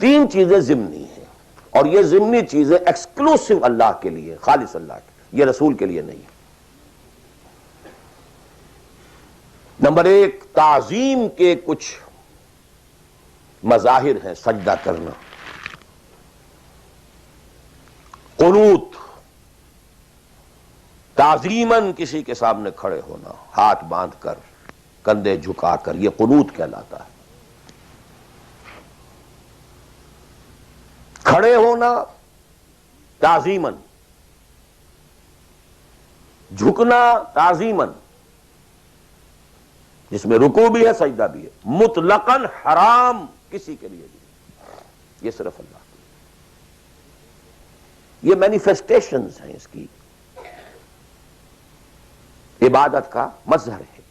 تین چیزیں ضمنی ہیں، اور یہ ضمنی چیزیں ایکسکلوسیو اللہ کے لیے، خالص اللہ کے، یہ رسول کے لیے نہیں ہے۔ نمبر ایک، تعظیم کے کچھ مظاہر ہیں، سجدہ کرنا، قنوت، تعظیماً کسی کے سامنے کھڑے ہونا، ہاتھ باندھ کر، کندھے جھکا کر، یہ قنوت کہلاتا ہے۔ کھڑے ہونا تعظیماً، جھکنا تعظیماً، جس میں رکوع بھی ہے سجدہ بھی ہے، مطلقاً حرام کسی کے لیے نہیں، یہ صرف اللہ کے لیے۔ یہ مینیفیسٹیشنز ہیں اس کی، عبادت کا مظہر ہے۔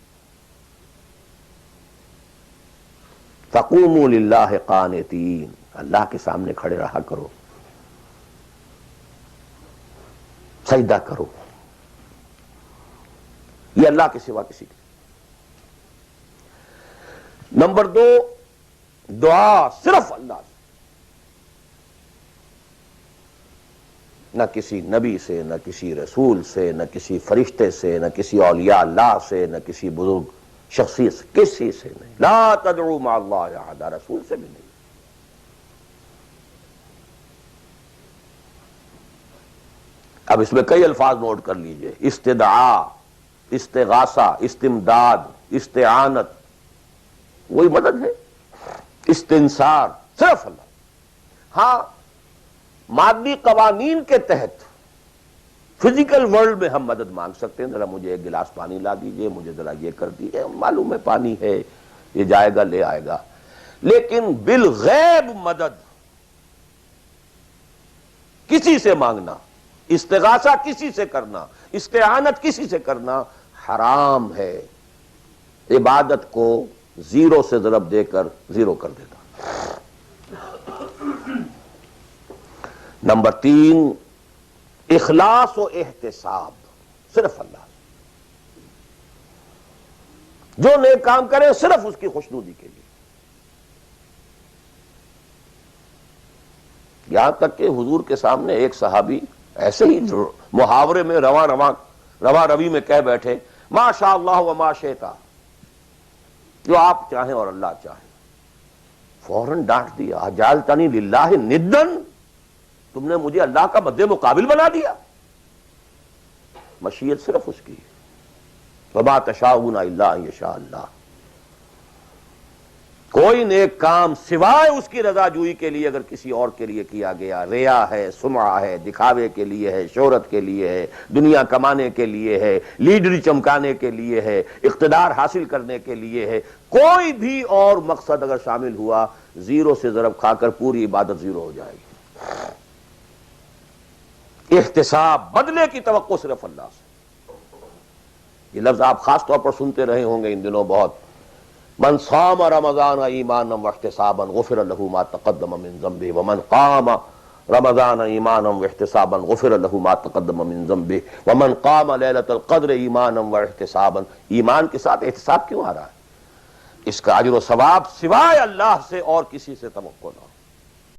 فَقُومُوا لِلَّهِ قَانِتِينَ، اللہ کے سامنے کھڑے رہا کرو، سجدہ کرو، یہ اللہ کے سوا کسی کے۔ نمبر دو، دعا صرف اللہ سے، نہ کسی نبی سے، نہ کسی رسول سے، نہ کسی فرشتے سے، نہ کسی اولیاء اللہ سے، نہ کسی بزرگ شخصیت سے، کسی سے نہیں۔ لا تدعو مع اللہ احدا، رسول سے بھی نہیں۔ اب اس میں کئی الفاظ نوٹ کر لیجئے، استدعاء، استغاثہ، استمداد، استعانت، وہی مدد ہے، استنصار، صرف اللہ۔ ہاں مادی قوانین کے تحت فزیکل ورلڈ میں ہم مدد مانگ سکتے ہیں، ذرا مجھے ایک گلاس پانی لا دیجئے، مجھے ذرا یہ کر دیجئے، معلوم ہے پانی ہے، یہ جائے گا لے آئے گا، لیکن بالغیب مدد کسی سے مانگنا، استغاثہ کسی سے کرنا، استعانت کسی سے کرنا حرام ہے، عبادت کو زیرو سے ضرب دے کر زیرو کر دیتا۔ نمبر تین، اخلاص و احتساب، صرف اللہ، جو نیک کام کرے صرف اس کی خوشنودی کے لیے۔ یہاں تک کہ حضور کے سامنے ایک صحابی ایسے ہی محاورے میں رواں روی میں کہہ بیٹھے، ما شاء اللہ و ما شئت، جو آپ چاہیں اور اللہ چاہے۔ فوراً ڈانٹ دیا، اجعلتنی للہ ندن، تم نے مجھے اللہ کا مد مقابل بنا دیا۔ مشیت صرف اس کی ہے، وما تشاءون الا ان یشاء اللہ۔ کوئی نیک کام سوائے اس کی رضا جوئی کے لیے اگر کسی اور کے لیے کیا گیا، ریا ہے، سمعہ ہے، دکھاوے کے لیے ہے، شہرت کے لیے ہے، دنیا کمانے کے لیے ہے، لیڈری چمکانے کے لیے ہے، اقتدار حاصل کرنے کے لیے ہے، کوئی بھی اور مقصد اگر شامل ہوا، زیرو سے ضرب کھا کر پوری عبادت زیرو ہو جائے گی۔ احتساب، بدلے کی توقع صرف اللہ سے۔ یہ لفظ آپ خاص طور پر سنتے رہے ہوں گے ان دنوں بہت، من صام رمضان ایمانا واحتسابا غفر له ما تقدم من ذنبه ومن قام رمضان ایمانا واحتسابا غفر له ما تقدم من ذنبه ومن قام لیلۃ القدر ایمانا واحتسابا۔ ایمان کے ساتھ احتساب کیوں آ رہا ہے؟ اس کا اجر و ثواب سوائے اللہ سے اور کسی سے توقع نہ ہو۔